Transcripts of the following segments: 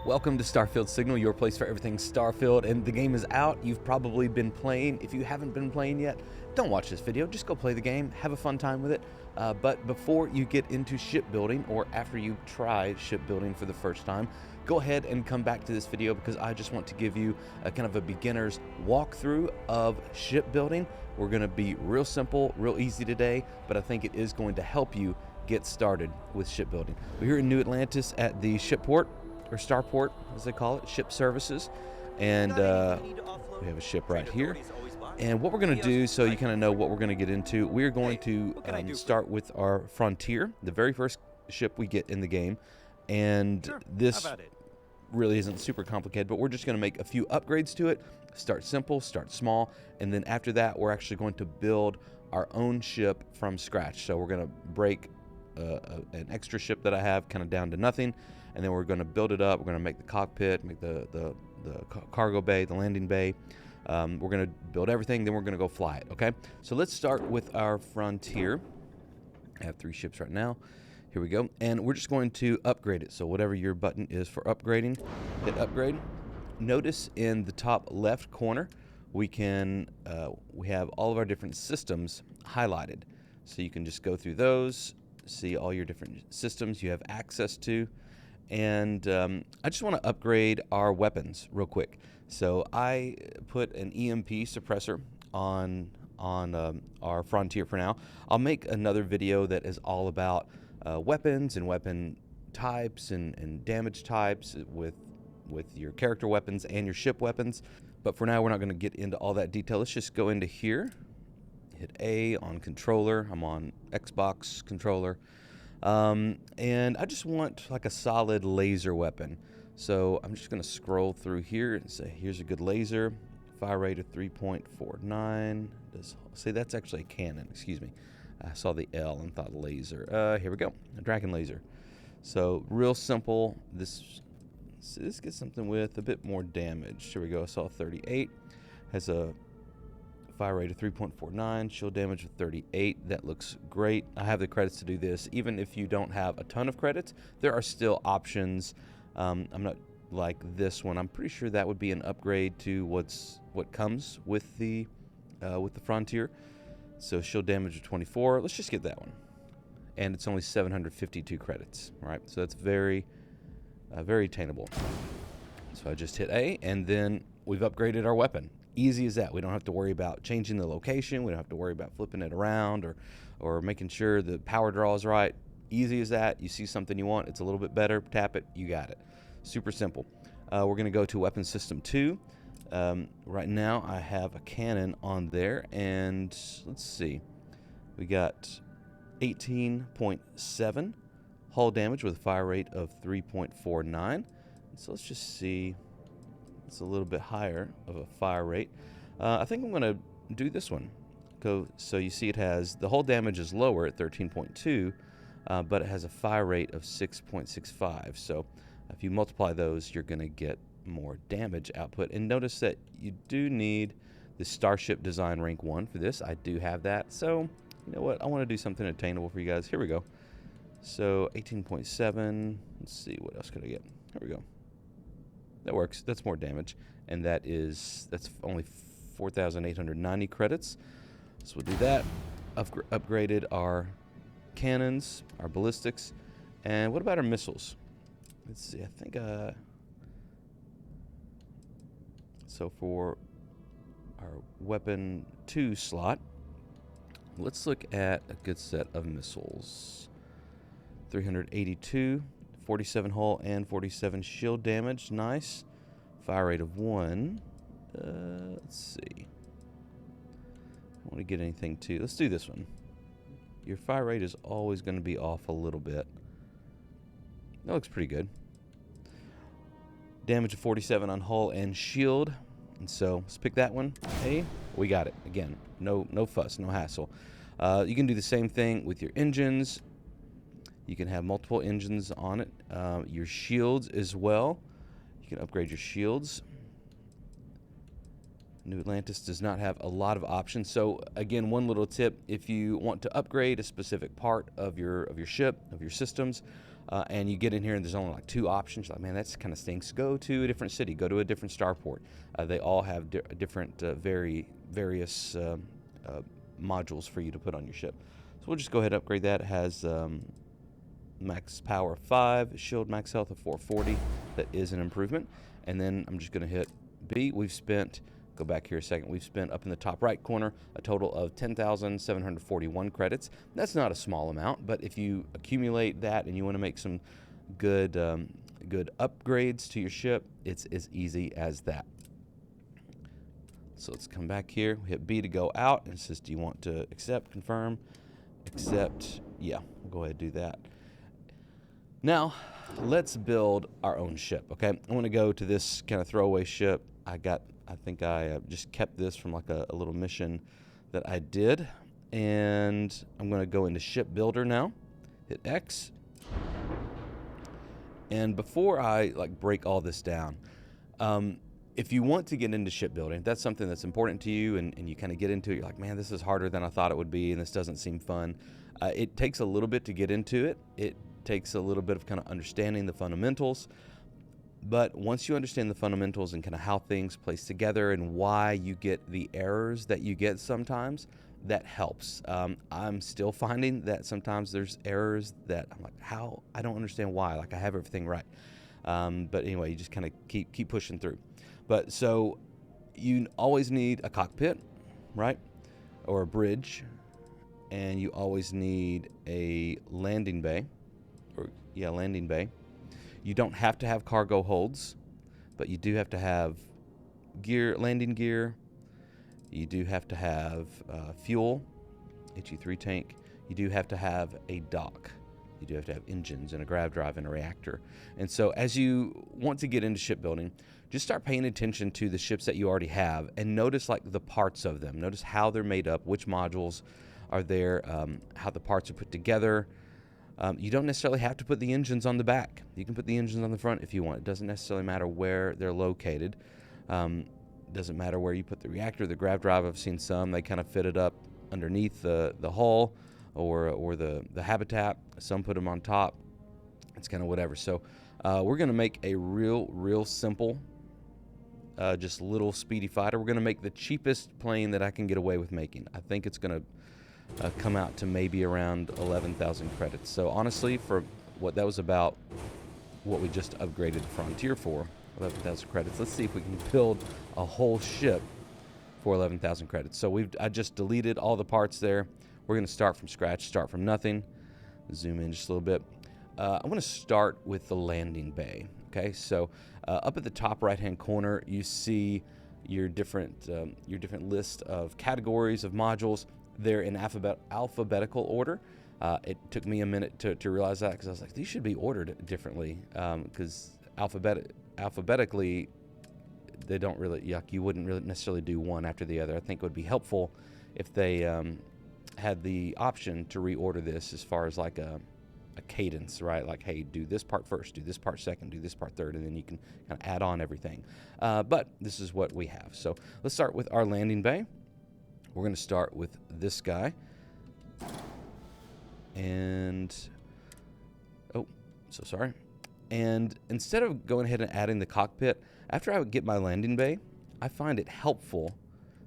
Welcome to Starfield Signal, your place for everything Starfield, and the game is out. You've probably been playing. If you haven't been playing yet, don't watch this video. Just go play the game, have a fun time with it. But before you get into shipbuilding, or after you try shipbuilding for the first time, go ahead and come back to this video because I just want to give you a kind of a beginner's walkthrough of shipbuilding. We're going to be real simple, real easy today, but I think it is going to help you get started with shipbuilding. We're here in New Atlantis at the Shipport, or Starport, as they call it, ship services, and we have a ship right here. And what we're going to do, so you kind of know what we're going to get into, we're going to start with our Frontier, the very first ship we get in the game. And this really isn't super complicated, but we're just going to make a few upgrades to it. Start simple, start small, and then after that, we're actually going to build our own ship from scratch. So we're going to break an extra ship that I have kind of down to nothing, and then we're going to build it up. We're going to make the cockpit, make the cargo bay, the landing bay. We're going to build everything, then we're going to go fly it, okay? So let's start with our Frontier. I have 3 ships right now. Here we go. And we're just going to upgrade it. So whatever your button is for upgrading, hit upgrade. Notice in the top left corner, we have all of our different systems highlighted. So you can just go through those, see all your different systems you have access to. And I just want to upgrade our weapons real quick. So I put an EMP suppressor on our Frontier for now. I'll make another video that is all about weapons and weapon types and damage types with your character weapons and your ship weapons. But for now, we're not going to get into all that detail. Let's just go into here, hit A on controller. I'm on Xbox controller. And I just want like a solid laser weapon. So I'm just going to scroll through here and say, here's a good laser. Fire rate of 3.49. Say that's actually a cannon, excuse me. I saw the L and thought laser. Here we go, a dragon laser. So real simple. This gets something with a bit more damage. Here we go, I saw 38. Has a fire rate of 3.49, shield damage of 38. That looks great. I have the credits to do this. Even if you don't have a ton of credits, there are still options. I'm not like this one. I'm pretty sure that would be an upgrade to what comes with the Frontier. So shield damage of 24. Let's just get that one. And it's only 752 credits, right? So that's very attainable. So I just hit A, and then we've upgraded our weapon. Easy as that. We don't have to worry about changing the location. We don't have to worry about flipping it around or making sure the power draw is right. Easy as that. You see something you want, it's a little bit better, tap it, you got it. Super simple. We're going to go to weapon system 2. Right now I have a cannon on there, and let's see. We got 18.7 hull damage with a fire rate of 3.49. So let's just see. It's a little bit higher of a fire rate. I think I'm going to do this one. So you see it has, the hull damage is lower at 13.2, but it has a fire rate of 6.65. So if you multiply those, you're going to get more damage output. And notice that you do need the Starship Design Rank 1 for this. I do have that. So you know what? I want to do something attainable for you guys. Here we go. So 18.7. Let's see, what else could I get? Here we go. That works. That's more damage, and that's only 4,890 credits. So we'll do that. Upgraded our cannons, our ballistics, and what about our missiles? Let's see. I think so for our weapon 2 slot, let's look at a good set of missiles. 382. 47 hull and 47 shield damage. Nice. Fire rate of 1. Let's see. I want to get anything too. Let's do this one. Your fire rate is always going to be off a little bit. That looks pretty good. Damage of 47 on hull and shield. And so let's pick that one. Hey, we got it. Again, no fuss, no hassle. You can do the same thing with your engines. You can have multiple engines on it. Your shields as well. You can upgrade your shields. New Atlantis does not have a lot of options. So again, one little tip: if you want to upgrade a specific part of your ship, of your systems, and you get in here and there's only like 2 options, you're like, man, that's kind of stinks. Go to a different city. Go to a different starport. They all have different, various modules for you to put on your ship. So we'll just go ahead and upgrade that. It has max power of 5, shield max health of 440. That is an improvement. And then I'm just going to hit B. We've spent. Go back here a second. We've spent up in the top right corner a total of 10,741 credits. That's not a small amount, but if you accumulate that and you want to make some good upgrades to your ship, it's as easy as that. So let's come back here, hit B to go out, and it says, do you want to accept, confirm, accept? Yeah, we'll go ahead and do that. Now, let's build our own ship, okay? I want to go to this kind of throwaway ship. I think I just kept this from like a little mission that I did. And I'm going to go into ship builder now. Hit X. And before I like break all this down, if you want to get into shipbuilding, if that's something that's important to you and you kind of get into it, you're like, man, this is harder than I thought it would be and this doesn't seem fun. It takes a little bit to get into it. It takes a little bit of kind of understanding the fundamentals. But once you understand the fundamentals and kind of how things place together and why you get the errors that you get sometimes, that helps. I'm still finding that sometimes there's errors that I'm like, how? I don't understand why. Like I have everything right. But anyway, you just kind of keep pushing through. But so you always need a cockpit, right? Or a bridge. And you always need a landing bay. Landing bay. You don't have to have cargo holds, but you do have to have landing gear. You do have to have fuel, HE3 tank. You do have to have a dock. You do have to have engines and a grav drive and a reactor. And so as you want to get into shipbuilding, just start paying attention to the ships that you already have and notice like the parts of them. Notice how they're made up, which modules are there, how the parts are put together. You don't necessarily have to put the engines on the back. You can put the engines on the front if you want. It doesn't necessarily matter where they're located. Doesn't matter where you put the reactor, the grav drive. I've seen some, they kind of fit it up underneath the hull or the habitat. Some put them on top. It's kind of whatever. So we're going to make a real simple, just little speedy fighter. We're going to make the cheapest plane that I can get away with making. I think it's going to come out to maybe around 11,000 credits. So honestly, for what that was about, what we just upgraded Frontier for, 11,000 credits. Let's see if we can build a whole ship for 11,000 credits. So I just deleted all the parts there. We're going to start from scratch, start from nothing. Zoom in just a little bit. I'm going to start with the landing bay. Okay, so up at the top right-hand corner, you see your different list of categories of modules. They're in alphabetical order. It took me a minute to realize that because I was like, these should be ordered differently because alphabetically they don't really, you wouldn't really necessarily do one after the other. I think it would be helpful if they had the option to reorder this as far as like a cadence, right? Like, hey, do this part first, do this part second, do this part third, and then you can kind of add on everything. But this is what we have. So let's start with our landing bay. We're going to start with this guy. And, oh, so sorry. And instead of going ahead and adding the cockpit, after I get my landing bay, I find it helpful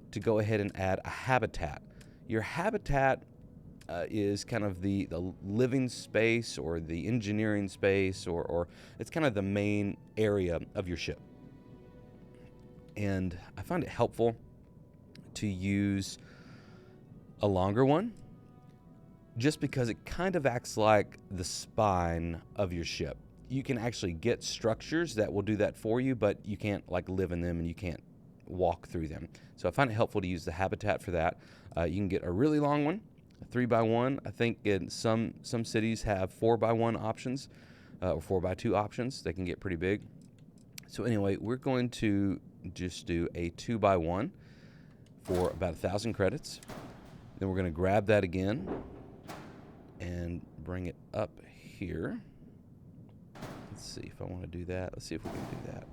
to go ahead and add a habitat. Your habitat is kind of the living space or the engineering space, or it's kind of the main area of your ship. And I find it helpful to use a longer one just because it kind of acts like the spine of your ship. You can actually get structures that will do that for you, but you can't like live in them and you can't walk through them. So I find it helpful to use the habitat for that. You can get a really long one, a 3x1. I think in some cities have 4x1 options or 4x2 options. They can get pretty big. So anyway, we're going to just do a 2x1 for about 1,000 credits. Then we're going to grab that again and bring it up here. Let's see if I want to do that. Let's see if we can do that.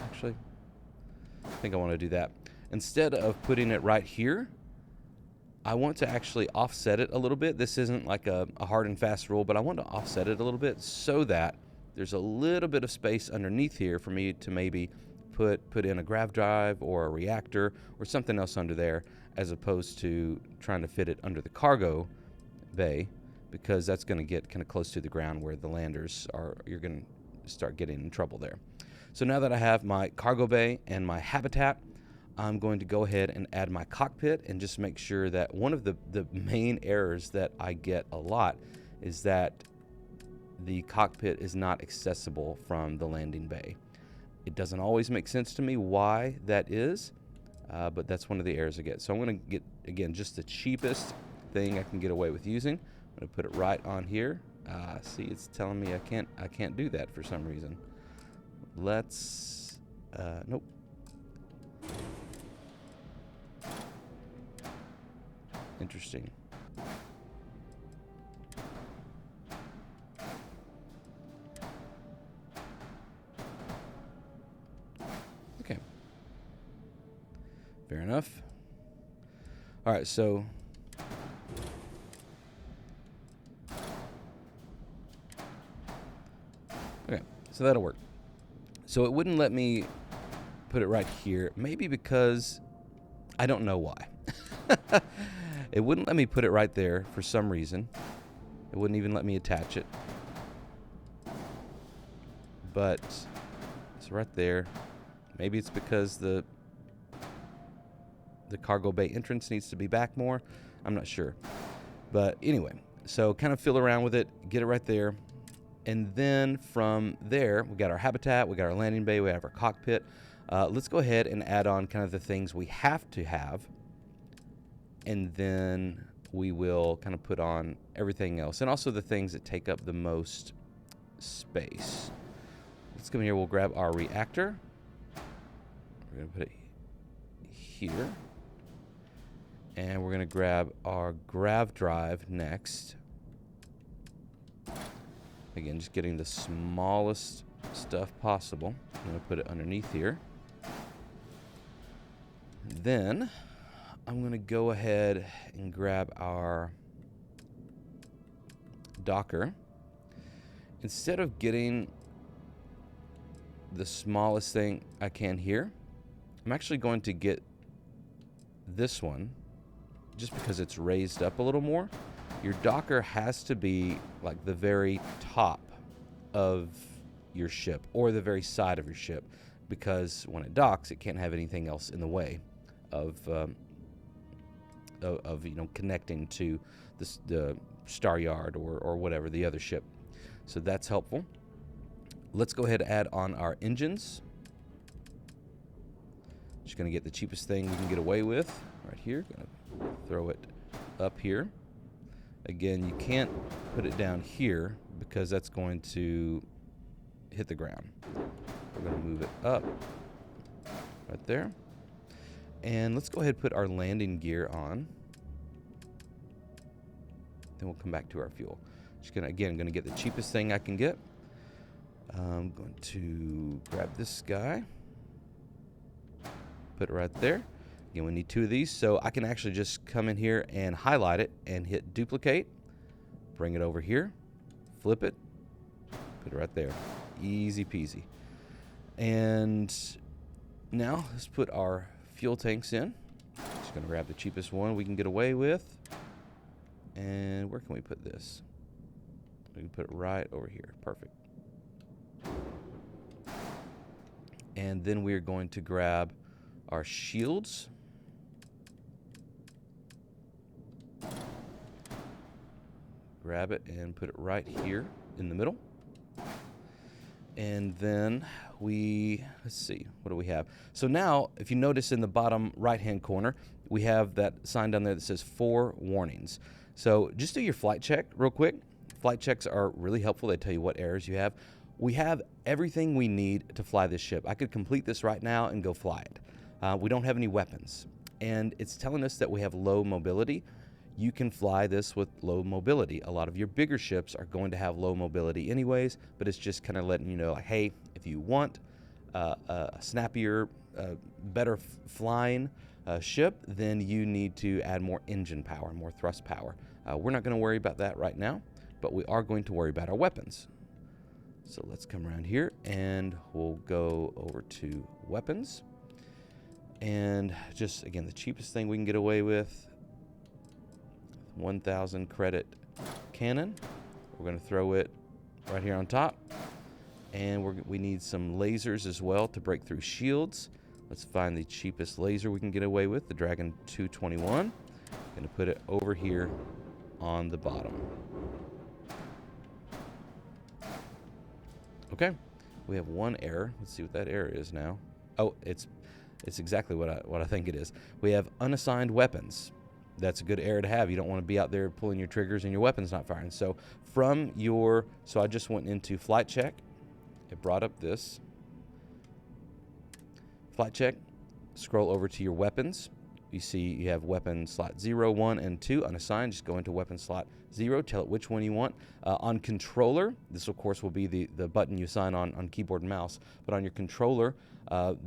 Actually, I think I want to do that. Instead of putting it right here, I want to actually offset it a little bit. This isn't like a hard and fast rule, but I want to offset it a little bit so that there's a little bit of space underneath here for me to maybe put in a grav drive or a reactor or something else under there, as opposed to trying to fit it under the cargo bay, because that's going to get kind of close to the ground where the landers are. You're going to start getting in trouble there. So now that I have my cargo bay and my habitat, I'm going to go ahead and add my cockpit and just make sure that one of the main errors that I get a lot is that the cockpit is not accessible from the landing bay. It doesn't always make sense to me why that is, but that's one of the errors I get. So I'm going to get, again, just the cheapest thing I can get away with using. I'm going to put it right on here. See, it's telling me I can't do that for some reason. Let's, nope. Interesting. Okay. Fair enough. All right, so okay, so that'll work. So it wouldn't let me put it right here, maybe because I don't know why. It wouldn't let me put it right there for some reason. It wouldn't even let me attach it. But it's right there. Maybe it's because the cargo bay entrance needs to be back more. I'm not sure. But anyway, so kind of fiddle around with it, get it right there. And then from there, we got our habitat, we got our landing bay, we have our cockpit. Let's go ahead and add on kind of the things we have to have. And then we will kind of put on everything else, and also the things that take up the most space. Let's come here, we'll grab our reactor. We're going to put it here. And we're going to grab our grav drive next. Again, just getting the smallest stuff possible. I'm going to put it underneath here. Then I'm going to go ahead and grab our docker. Instead of getting the smallest thing I can here, I'm actually going to get this one just because it's raised up a little more. Your docker has to be like the very top of your ship or the very side of your ship, because when it docks, it can't have anything else in the way of connecting to the star yard or whatever, the other ship. So that's helpful. Let's go ahead and add on our engines. Just going to get the cheapest thing we can get away with right here. Going to throw it up here. Again, you can't put it down here because that's going to hit the ground. We're going to move it up right there. And let's go ahead and put our landing gear on. Then we'll come back to our fuel. Just gonna get the cheapest thing I can get. I'm going to grab this guy, put it right there. Again, we need 2 of these, so I can actually just come in here and highlight it and hit duplicate, bring it over here, flip it, put it right there. Easy peasy. And now let's put our fuel tanks in. Just gonna grab the cheapest one we can get away with. And where can we put this? We can put it right over here. Perfect. And then we're going to grab our shields. Grab it and put it right here in the middle. And then let's see, what do we have? So now, if you notice in the bottom right-hand corner, we have that sign down there that says 4 warnings. So just do your flight check real quick. Flight checks are really helpful. They tell you what errors you have. We have everything we need to fly this ship. I could complete this right now and go fly it. We don't have any weapons. And it's telling us that we have low mobility. You can fly this with low mobility. A lot of your bigger ships are going to have low mobility anyways, but it's just kind of letting you know, like, hey, if you want a snappier better flying ship, then you need to add more engine power, more thrust power. We're not going to worry about that right now, but we are going to worry about our weapons. So let's come around here and we'll go over to weapons. And just, again, the cheapest thing we can get away with, 1,000 credit cannon. We're going to throw it right here on top. And we need some lasers as well to break through shields. Let's find the cheapest laser we can get away with, the Dragon 221. Going to put it over here on the bottom. Okay, we have one error. Let's see what that error is now. Oh, it's exactly what I think it is. We have unassigned weapons. That's a good error to have. You don't want to be out there pulling your triggers and your weapon's not firing. So I just went into flight check. It brought up this. Flight check. Scroll over to your weapons. You see you have weapon slot 0, 1, and 2 unassigned. Just go into weapon slot 0. Tell it which one you want. On controller, this of course will be the button you assign on keyboard and mouse. But on your controller,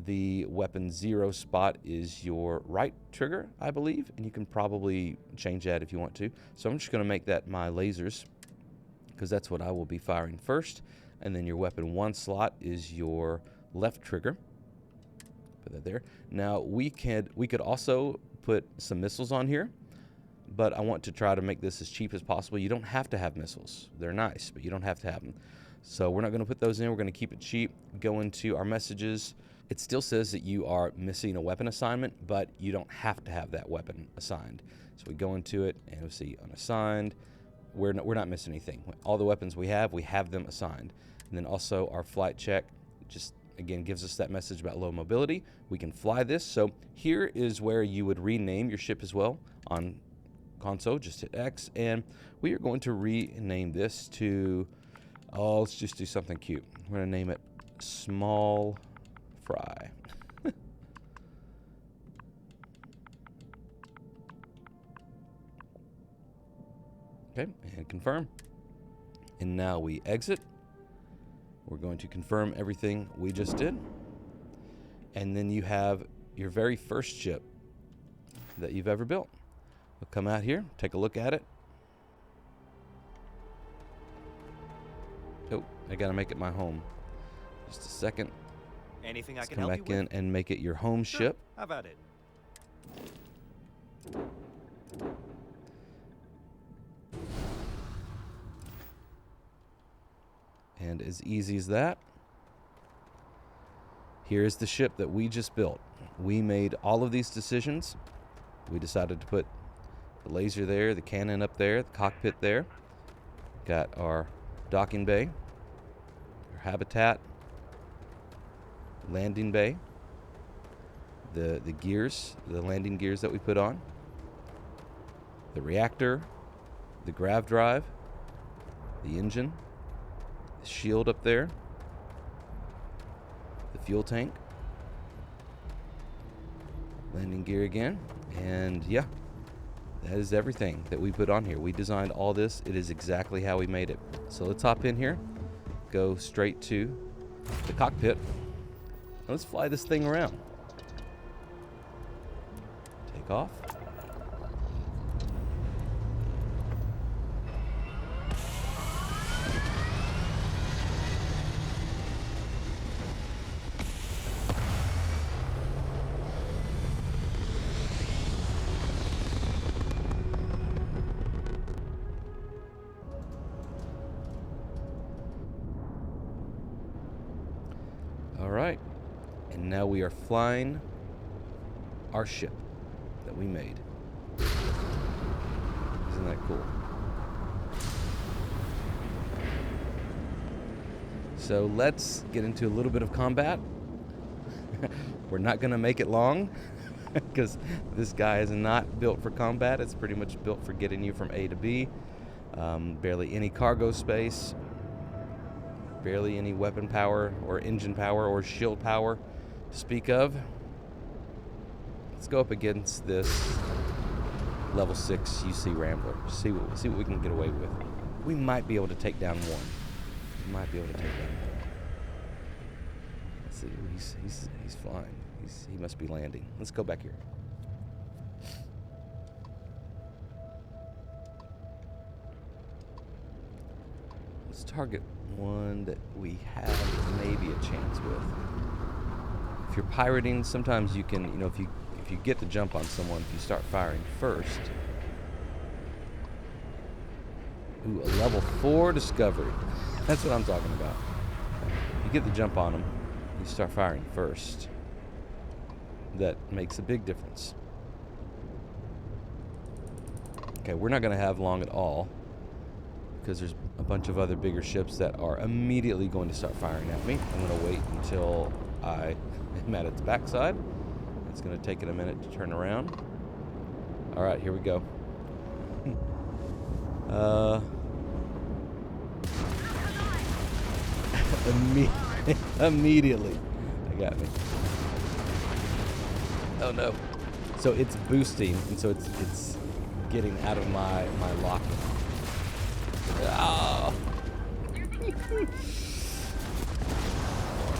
the weapon 0 spot is your right trigger, I believe. And you can probably change that if you want to. So I'm just going to make that my lasers, because that's what I will be firing first. And then your weapon 1 slot is your left trigger. Put that there. Now we could also put some missiles on here, but I want to try to make this as cheap as possible. You don't have to have missiles. They're nice, but you don't have to have them. So we're not going to put those in. We're going to keep it cheap. Go into our messages. It still says that you are missing a weapon assignment, but you don't have to have that weapon assigned. So we go into it and we see unassigned. We're not missing anything. All the weapons we have them assigned. And then also our flight check just again gives us that message about low mobility. We can fly this. So here is where you would rename your ship as well. On console, just hit X, and we are going to rename this to, let's just do something cute. We're going to name it Small Fry. Okay, and confirm. And now we exit. We're going to confirm everything we just did. And then you have your very first ship that you've ever built. We'll come out here, take a look at it. Oh, I gotta make it my home. Just a second. Anything I can come help you back in with? and make it your home ship. How about it? And as easy as that, here's the ship that we just built. We made all of these decisions. We decided to put the laser there, the cannon up there, the cockpit there. Got our docking bay, our habitat, landing bay, the gears, the landing gears that we put on, the reactor, the grav drive, the engine, the shield up there, the fuel tank, landing gear again, and yeah, that is everything that we put on here. We designed all this. It is exactly how we made it. So let's hop in here, go straight to the cockpit, and let's fly this thing around. Take off. All right, and now we are flying our ship that we made. Isn't that cool? So let's get into a little bit of combat. We're not going to make it long because this guy is not built for combat. It's pretty much built for getting you from A to B. Barely any cargo space. Barely any weapon power or engine power or shield power to speak of. Let's go up against this level 6 UC Rambler. See what we can get away with. We might be able to take down one. Let's see. He's flying. He must be landing. Let's go back here. Let's target one that we have maybe a chance with. If you're pirating, sometimes you can, if you get the jump on someone, if you start firing first. Ooh, a level 4 discovery. That's what I'm talking about. You get the jump on them, you start firing first. That makes a big difference. Okay, we're not going to have long at all because there's a bunch of other bigger ships that are immediately going to start firing at me. I'm going to wait until I am at its backside. It's going to take it a minute to turn around. All right, here we go. Immediately, they got me. Oh no! So it's boosting, and so it's getting out of my lock. Oh.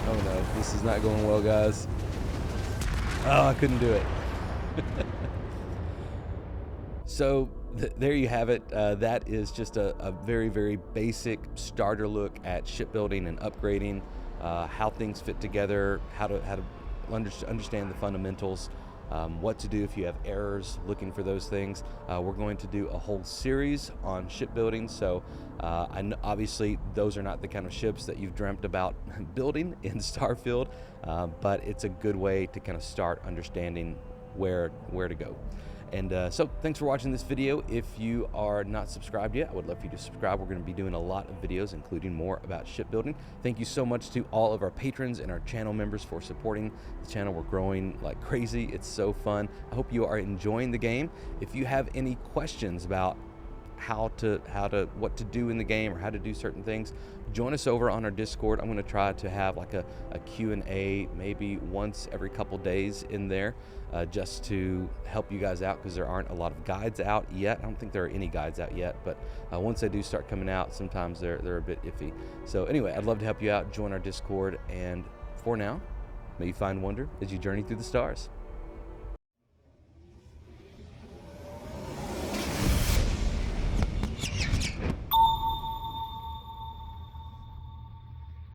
Oh no! This is not going well, guys. Oh, I couldn't do it. So there you have it. That is just a very, very basic starter look at shipbuilding and upgrading, how things fit together, how to understand the fundamentals, what to do if you have errors, looking for those things. We're going to do a whole series on shipbuilding, so obviously those are not the kind of ships that you've dreamt about building in Starfield, but it's a good way to kind of start understanding where to go. And so thanks for watching this video. If you are not subscribed yet, I would love for you to subscribe. We're going to be doing a lot of videos, including more about shipbuilding. Thank you so much to all of our patrons and our channel members for supporting the channel. We're growing like crazy. It's so fun. I hope you are enjoying the game. If you have any questions about what to do in the game or how to do certain things, join us over on our Discord. I'm going to try to have like a Q&A maybe once every couple days in there, just to help you guys out, because there aren't a lot of guides out yet. I don't think there are any guides out yet, but once they do start coming out, sometimes they're a bit iffy. So anyway, I'd love to help you out. Join our Discord, and for now, may you find wonder as you journey through the stars.